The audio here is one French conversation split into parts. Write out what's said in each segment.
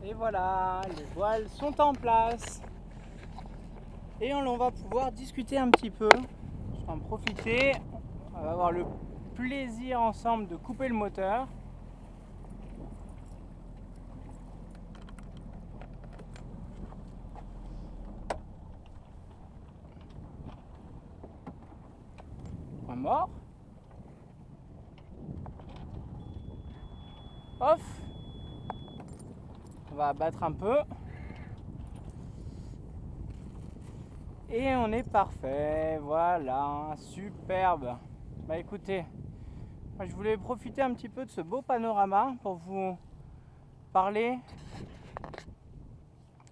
Et voilà, les voiles sont en place. Et on va pouvoir discuter un petit peu. Je vais en profiter. On va avoir le plaisir ensemble de couper le moteur. Point mort. Off. On va abattre un peu. Et on est parfait. Voilà, superbe. Bah écoutez, moi, je voulais profiter un petit peu de ce beau panorama pour vous parler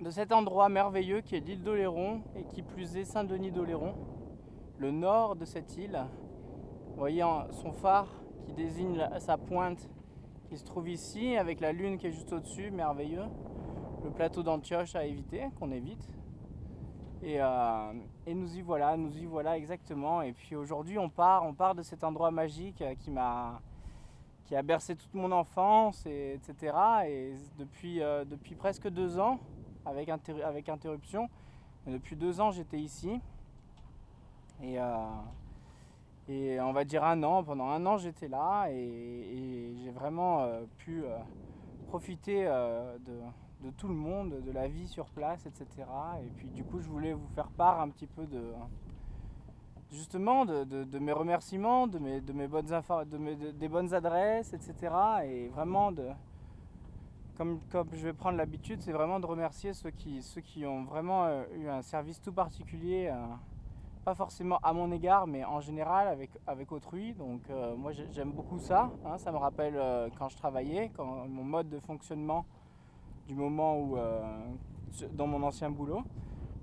de cet endroit merveilleux qui est l'île d'Oléron et qui plus est Saint-Denis-d'Oléron, le nord de cette île. Vous voyez son phare qui désigne sa pointe qui se trouve ici avec la lune qui est juste au-dessus, merveilleux. Le plateau d'Antioche à éviter, qu'on évite. Et nous y voilà exactement. Et puis aujourd'hui on part de cet endroit magique qui a bercé toute mon enfance, etc. Et depuis presque 2 ans, avec interruption, mais depuis 2 ans j'étais ici. Et on va dire pendant un an j'étais là et j'ai vraiment pu profiter de tout le monde, de la vie sur place, etc. Et puis du coup je voulais vous faire part un petit peu justement de mes remerciements, de mes bonnes des bonnes adresses, etc. Et vraiment comme je vais prendre l'habitude, c'est vraiment de remercier ceux qui ont vraiment eu un service tout particulier, pas forcément à mon égard, mais en général avec autrui. Donc moi j'aime beaucoup ça, hein, ça me rappelle quand je travaillais, mon mode de fonctionnement du moment où dans mon ancien boulot.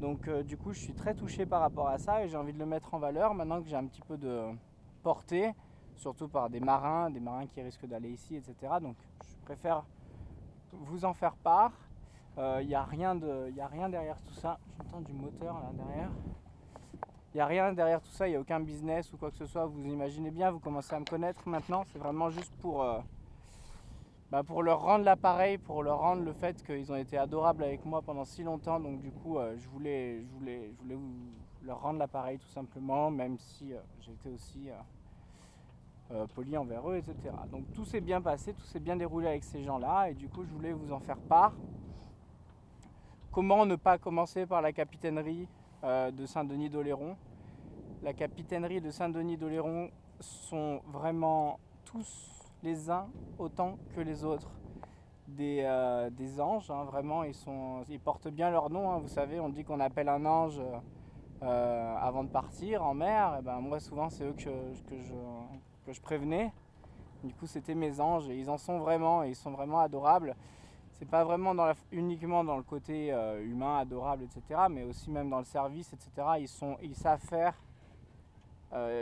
Donc du coup je suis très touché par rapport à ça et j'ai envie de le mettre en valeur maintenant que j'ai un petit peu de portée, surtout par des marins qui risquent d'aller ici, etc. Donc je préfère vous en faire part. Il n'y a rien derrière tout ça. J'entends du moteur là derrière. Il n'y a rien derrière tout ça, il n'y a aucun business ou quoi que ce soit. Vous imaginez bien, vous commencez à me connaître maintenant. C'est vraiment juste pour leur rendre l'appareil, pour leur rendre le fait qu'ils ont été adorables avec moi pendant si longtemps. Donc du coup, je voulais leur rendre l'appareil tout simplement, même si j'étais aussi poli envers eux, etc. Donc tout s'est bien passé, tout s'est bien déroulé avec ces gens-là. Et du coup, je voulais vous en faire part. Comment ne pas commencer par la capitainerie de Saint-Denis-d'Oléron. La capitainerie de Saint-Denis-d'Oléron sont vraiment tous les uns autant que les autres des anges, hein, vraiment ils portent bien leur nom, hein, vous savez, on dit qu'on appelle un ange avant de partir en mer, et ben moi souvent c'est eux que je prévenais. Du coup c'était mes anges et ils en sont vraiment, et ils sont vraiment adorables. C'est pas vraiment uniquement dans le côté humain, adorable, etc. Mais aussi même dans le service, etc. Ils savent faire.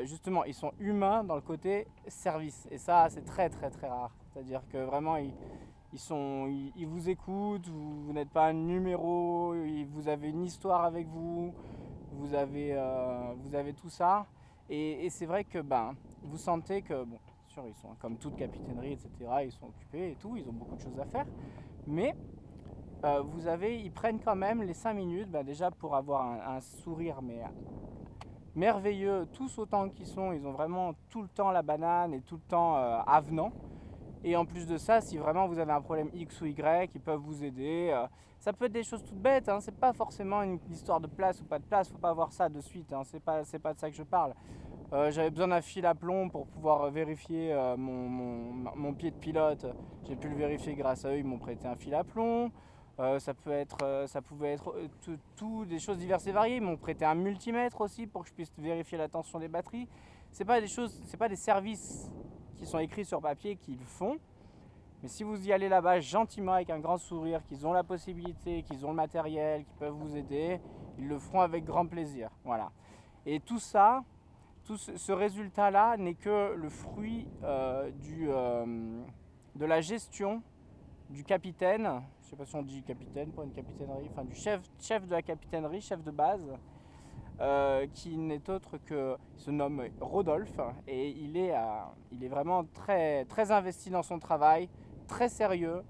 Justement, ils sont humains dans le côté service. Et ça, c'est très très très rare. C'est-à-dire que vraiment, ils vous écoutent, vous n'êtes pas un numéro, vous avez une histoire avec vous, vous avez tout ça. Et c'est vrai que vous sentez que, bon, sûr, ils sont comme toute capitainerie, etc. Ils sont occupés et tout, ils ont beaucoup de choses à faire. Mais ils prennent quand même les 5 minutes déjà pour avoir un sourire mais merveilleux, tous autant qu'ils sont, ils ont vraiment tout le temps la banane et tout le temps avenant. Et en plus de ça, si vraiment vous avez un problème X ou Y, ils peuvent vous aider. Ça peut être des choses toutes bêtes, hein, c'est pas forcément une histoire de place ou pas de place, faut pas voir ça de suite, hein, c'est pas de ça que je parle. J'avais besoin d'un fil à plomb pour pouvoir vérifier mon pied de pilote. J'ai pu le vérifier grâce à eux, ils m'ont prêté un fil à plomb. Ça pouvait être tout des choses diverses et variées. Ils m'ont prêté un multimètre aussi pour que je puisse vérifier la tension des batteries. C'est pas des services qui sont écrits sur papier qu'ils font. Mais si vous y allez là-bas gentiment avec un grand sourire, qu'ils ont la possibilité, qu'ils ont le matériel, qu'ils peuvent vous aider, ils le feront avec grand plaisir. Voilà. Et tout ça, tout ce résultat-là n'est que le fruit de la gestion du capitaine, je ne sais pas si on dit capitaine pour une capitainerie, enfin du chef de la capitainerie, chef de base, qui n'est autre que, il se nomme Rodolphe et il est vraiment très, très investi dans son travail, très sérieux.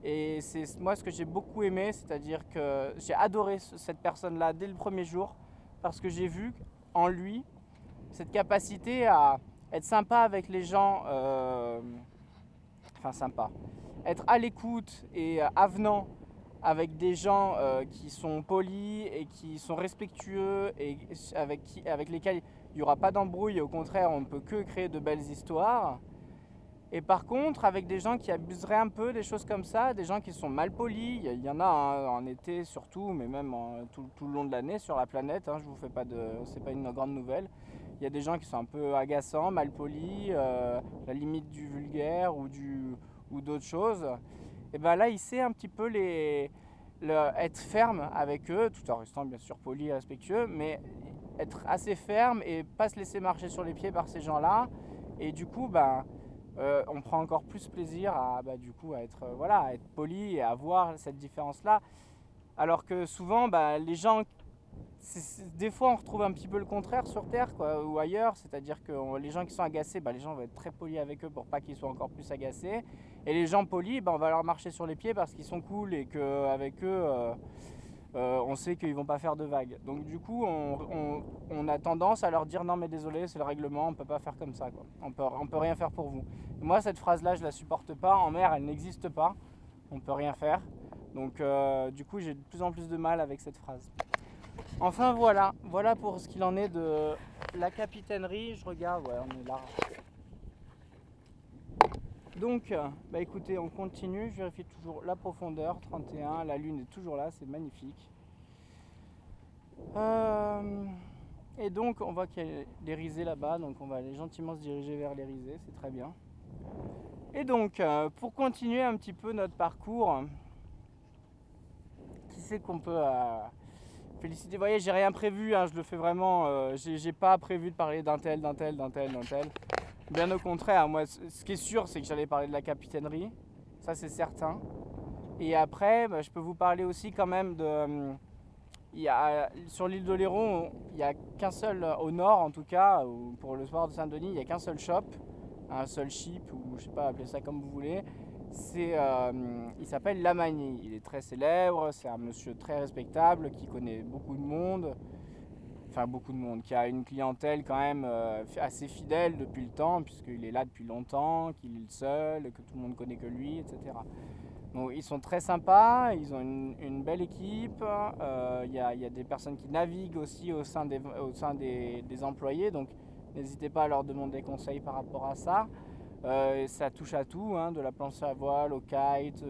Et c'est moi ce que j'ai beaucoup aimé, c'est-à-dire que j'ai adoré cette personne-là dès le premier jour, parce que j'ai vu en lui cette capacité à être sympa avec les gens, enfin sympa, être à l'écoute et avenant avec des gens qui sont polis et qui sont respectueux et avec lesquels il n'y aura pas d'embrouille, et au contraire on ne peut que créer de belles histoires. Et par contre, avec des gens qui abuseraient un peu, des choses comme ça, des gens qui sont mal polis, il y en a hein, en été surtout, mais même tout le long de l'année sur la planète, hein, je vous fais pas de, c'est pas une grande nouvelle. Il y a des gens qui sont un peu agaçants, mal polis, la limite du vulgaire ou d'autres choses. Et ben là, il sait un petit peu être ferme avec eux, tout en restant bien sûr poli et respectueux, mais être assez ferme et pas se laisser marcher sur les pieds par ces gens-là. Et du coup, ben on prend encore plus plaisir du coup, à être, à être poli et à voir cette différence-là. Alors que souvent, les gens, des fois, on retrouve un petit peu le contraire sur Terre quoi, ou ailleurs. C'est-à-dire que les gens qui sont agacés, les gens vont être très polis avec eux pour pas qu'ils soient encore plus agacés. Et les gens polis, on va leur marcher sur les pieds parce qu'ils sont cool et qu'avec eux, on sait qu'ils vont pas faire de vagues. Donc du coup, on a tendance à leur dire non mais désolé, c'est le règlement, on peut pas faire comme ça, quoi. On peut rien faire pour vous. Et moi, cette phrase-là, je la supporte pas. En mer, elle n'existe pas. On peut rien faire. Donc du coup, j'ai de plus en plus de mal avec cette phrase. Enfin voilà pour ce qu'il en est de la capitainerie. Je regarde, ouais, on est là. Donc, écoutez, on continue. Je vérifie toujours la profondeur, 31. La lune est toujours là, c'est magnifique. Et donc, on voit qu'il y a les risées là-bas. Donc, on va aller gentiment se diriger vers les risées. C'est très bien. Et donc, pour continuer un petit peu notre parcours, qui c'est qu'on peut féliciter? Vous voyez, j'ai rien prévu. Hein, je le fais vraiment. J'ai pas prévu de parler d'un tel. Bien au contraire, moi, ce qui est sûr, c'est que j'allais parler de la capitainerie. Ça, c'est certain. Et après, je peux vous parler aussi quand même de... sur l'île d'Oléron, il n'y a qu'un seul, au nord en tout cas, pour le port de Saint-Denis, il n'y a qu'un seul shop, un seul ship, ou je sais pas, appelez ça comme vous voulez. Il s'appelle Lamagny. Il est très célèbre, c'est un monsieur très respectable qui connaît beaucoup de monde. Enfin beaucoup de monde, qui a une clientèle quand même assez fidèle depuis le temps, puisqu'il est là depuis longtemps, qu'il est le seul, que tout le monde connaît que lui, etc. Donc ils sont très sympas, ils ont une belle équipe, y a des personnes qui naviguent aussi au sein des employés, donc n'hésitez pas à leur demander conseil par rapport à ça. Ça touche à tout, hein, de la planche à voile, au kite,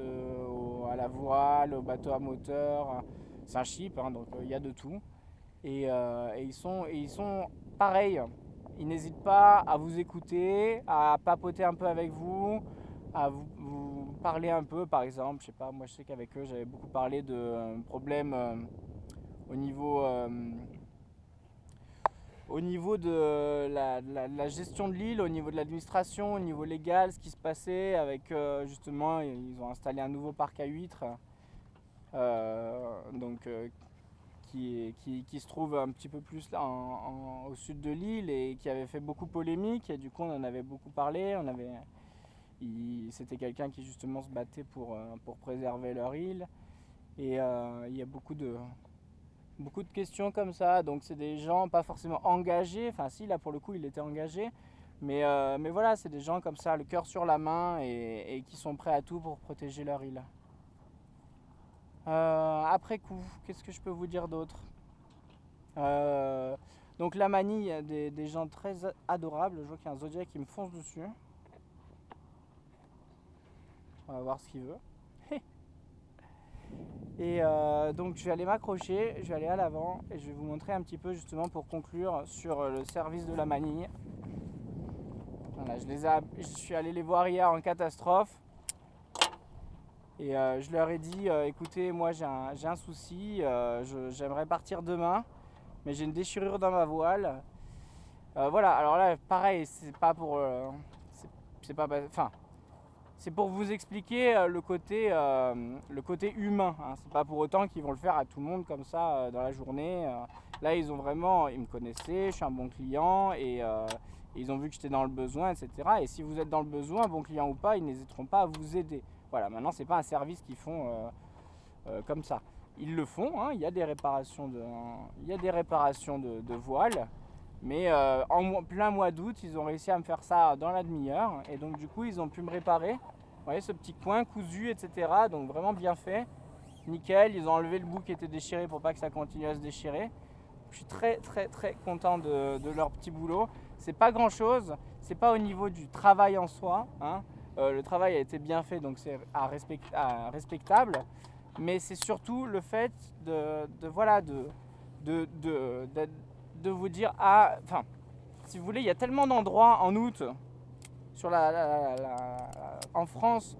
à la voile, au bateau à moteur. C'est un ship, hein, donc il y a de tout. Et ils sont pareils. Ils n'hésitent pas à vous écouter, à papoter un peu avec vous, à vous parler un peu. Par exemple, je sais pas, moi je sais qu'avec eux j'avais beaucoup parlé de problèmes au niveau de la gestion de l'île, au niveau de l'administration, au niveau légal, ce qui se passait avec justement, ils ont installé un nouveau parc à huîtres. Qui se trouve un petit peu plus là au sud de l'île et qui avait fait beaucoup polémique, et du coup on en avait beaucoup parlé. C'était quelqu'un qui justement se battait pour préserver leur île, et il y a beaucoup de questions comme ça. Donc c'est des gens pas forcément engagés, enfin si, là pour le coup il était engagé, mais voilà, c'est des gens comme ça, le cœur sur la main, et qui sont prêts à tout pour protéger leur île. Après coup, qu'est-ce que je peux vous dire d'autre? Donc la manie, il y a des gens très adorables. Je vois qu'il y a un Zodiac qui me fonce dessus. On va voir ce qu'il veut. Et donc je vais aller m'accrocher, je vais aller à l'avant et je vais vous montrer un petit peu justement pour conclure sur le service de la manie. Voilà, je suis allé les voir hier en catastrophe. Et je leur ai dit, écoutez, moi j'ai un souci, j'aimerais partir demain, mais j'ai une déchirure dans ma voile. Voilà, alors là, pareil, c'est pas pour... c'est pour vous expliquer le côté humain. Hein. C'est pas pour autant qu'ils vont le faire à tout le monde comme ça dans la journée. Là, ils me connaissaient, je suis un bon client, et ils ont vu que j'étais dans le besoin, etc. Et si vous êtes dans le besoin, bon client ou pas, ils n'hésiteront pas à vous aider. Voilà, maintenant c'est pas un service qu'ils font comme ça. Ils le font, hein, il y a des réparations de voiles, mais en plein mois d'août, ils ont réussi à me faire ça dans la demi-heure, et donc du coup ils ont pu me réparer. Vous voyez ce petit coin cousu, etc. Donc vraiment bien fait, nickel. Ils ont enlevé le bout qui était déchiré pour pas que ça continue à se déchirer. Je suis très très très content de leur petit boulot. C'est pas grand chose, c'est pas au niveau du travail en soi, hein. Le travail a été bien fait, donc c'est respectable. Mais c'est surtout le fait de vous dire, enfin, si vous voulez, il y a tellement d'endroits en août sur en France,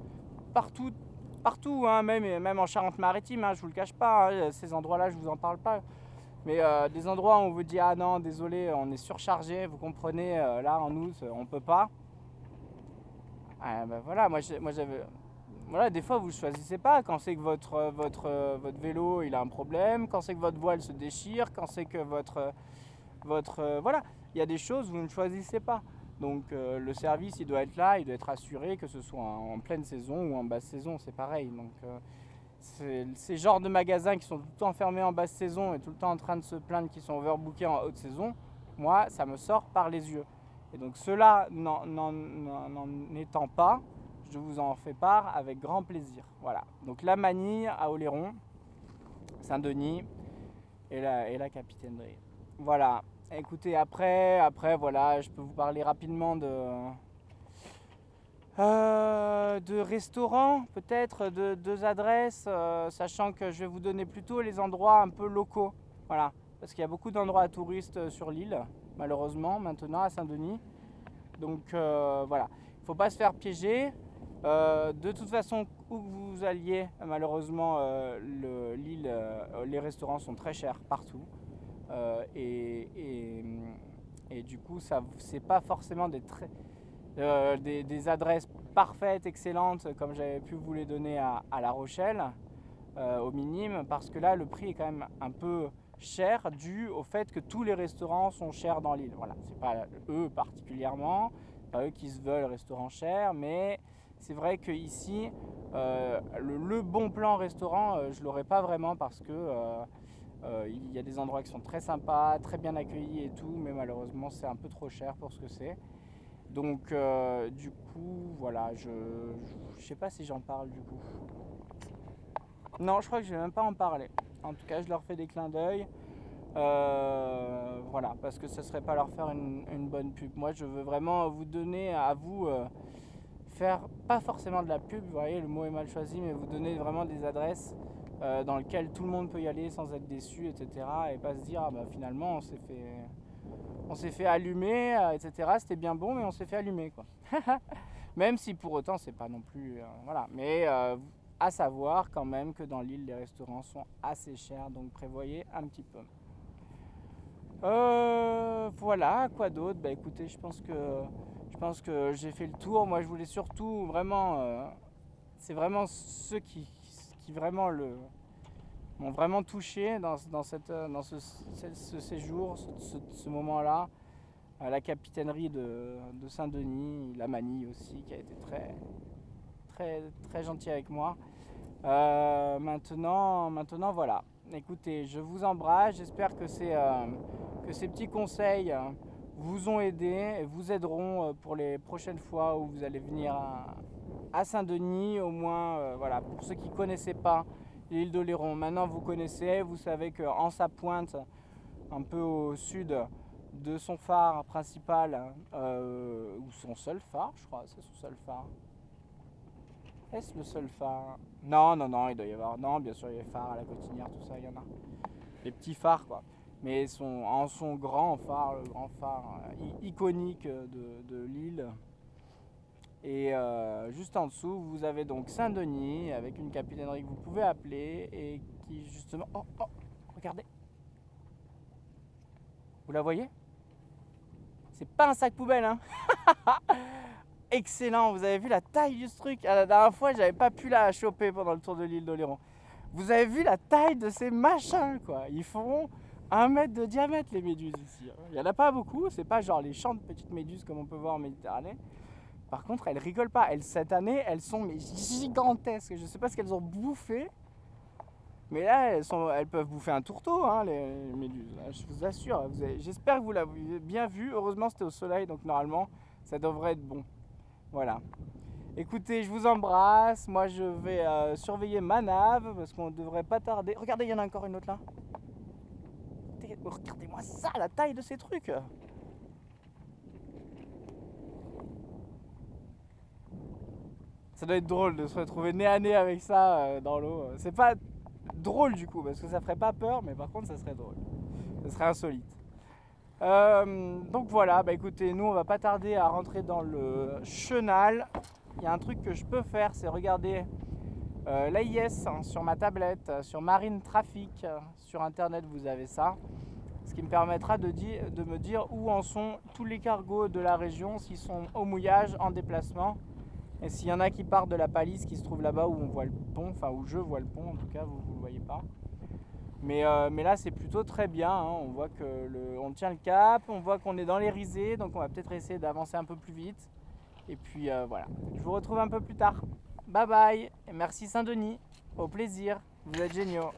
partout, hein, même en Charente-Maritime, hein, je vous le cache pas, hein, ces endroits-là, je vous en parle pas. Mais des endroits où on vous dit ah non, désolé, on est surchargé, vous comprenez, là en août, on peut pas. Ben voilà, moi j'avais. Voilà, des fois vous ne choisissez pas quand c'est que votre vélo il a un problème, quand c'est que votre voile se déchire, quand c'est que voilà, il y a des choses où vous ne choisissez pas. Donc le service il doit être là, il doit être assuré, que ce soit en pleine saison ou en basse saison, c'est pareil. Donc ces genres de magasins qui sont tout le temps fermés en basse saison et tout le temps en train de se plaindre qu'ils sont overbookés en haute saison, moi ça me sort par les yeux. Et donc cela n'en étant pas, je vous en fais part avec grand plaisir. Voilà, donc la Manille à Oléron, Saint-Denis et la capitainerie. Voilà, écoutez, après voilà, je peux vous parler rapidement de restaurants, peut-être, de deux adresses, sachant que je vais vous donner plutôt les endroits un peu locaux. Voilà, parce qu'il y a beaucoup d'endroits à touristes sur l'île, malheureusement, maintenant à Saint-Denis. Donc voilà, il ne faut pas se faire piéger. De toute façon, où vous alliez, malheureusement, l'île, les restaurants sont très chers partout. Et du coup, c'est pas forcément des adresses parfaites, excellentes, comme j'avais pu vous les donner à La Rochelle, au minimum, parce que là, le prix est quand même un peu cher, dû au fait que tous les restaurants sont chers dans l'île. Voilà, c'est pas eux particulièrement, pas eux qui se veulent restaurant cher, mais c'est vrai qu'ici, le bon plan restaurant, je l'aurais pas vraiment parce que il y a des endroits qui sont très sympas, très bien accueillis et tout, mais malheureusement c'est un peu trop cher pour ce que c'est. Donc du coup, voilà, je sais pas si j'en parle du coup. Non, je crois que je vais même pas en parler. En tout cas, je leur fais des clins d'œil. Voilà, parce que ce serait pas leur faire une bonne pub. Moi, je veux vraiment vous donner à vous faire pas forcément de la pub, vous voyez, le mot est mal choisi, mais vous donner vraiment des adresses dans lesquelles tout le monde peut y aller sans être déçu, etc. Et pas se dire ah bah finalement on s'est fait allumer, etc. C'était bien bon, mais on s'est fait allumer quoi. Même si pour autant c'est pas non plus voilà, mais à savoir quand même que dans l'île les restaurants sont assez chers, donc prévoyez un petit peu. Voilà, quoi d'autre? Bah écoutez, je pense que j'ai fait le tour. Moi je voulais surtout vraiment c'est vraiment ceux qui vraiment m'ont vraiment touché dans ce séjour, ce moment-là. La capitainerie de Saint-Denis, la Manille aussi, qui a été très, très, très gentil avec moi. Maintenant, voilà. Écoutez, je vous embrasse. J'espère que ces petits conseils vous ont aidé et vous aideront pour les prochaines fois où vous allez venir à Saint-Denis. Au moins, voilà, pour ceux qui ne connaissaient pas l'île d'Oléron, maintenant vous connaissez. Vous savez qu'en sa pointe, un peu au sud de son phare principal, ou son seul phare, je crois, c'est son seul phare. Est-ce le seul phare? Non, il doit y avoir. Non, bien sûr, il y a les phares à la Cotinière, tout ça, il y en a. Les petits phares, quoi. Mais son grand phare, le grand phare iconique de l'île. Et juste en dessous, vous avez donc Saint-Denis, avec une capitainerie que vous pouvez appeler, et qui justement... Oh, regardez. Vous la voyez? C'est pas un sac poubelle, hein. Excellent, vous avez vu la taille du truc. La dernière fois, j'avais pas pu la choper pendant le tour de l'île d'Oléron. Vous avez vu la taille de ces machins, quoi. Ils font 1 mètre de diamètre, les méduses ici. Il y en a pas beaucoup, c'est pas genre les champs de petites méduses comme on peut voir en Méditerranée. Par contre, elles rigolent pas. Cette année, elles sont mais gigantesques. Je sais pas ce qu'elles ont bouffé. Mais là, elles peuvent bouffer un tourteau, hein, les méduses. Là, je vous assure. J'espère que vous l'avez bien vu. Heureusement, c'était au soleil, donc normalement, ça devrait être bon. Voilà. Écoutez, je vous embrasse. Moi, je vais surveiller ma nave parce qu'on ne devrait pas tarder. Regardez, il y en a encore une autre là. Regardez-moi ça, la taille de ces trucs. Ça doit être drôle de se retrouver nez à nez avec ça dans l'eau. C'est pas drôle du coup, parce que ça ferait pas peur, mais par contre ça serait drôle. Ça serait insolite. Donc voilà, bah écoutez, nous on va pas tarder à rentrer dans le chenal. Il y a un truc que je peux faire, c'est regarder l'AIS sur ma tablette, sur Marine Traffic, sur internet vous avez ça. Ce qui me permettra de me dire où en sont tous les cargos de la région, s'ils sont au mouillage, en déplacement. Et s'il y en a qui partent de la palisse qui se trouve là-bas où on voit le pont, enfin où je vois le pont en tout cas, vous ne le voyez pas. Mais là c'est plutôt très bien, hein. On voit on tient le cap, on voit qu'on est dans les risées, donc on va peut-être essayer d'avancer un peu plus vite. Et puis voilà, je vous retrouve un peu plus tard. Bye bye, et merci Saint-Denis, au plaisir, vous êtes géniaux.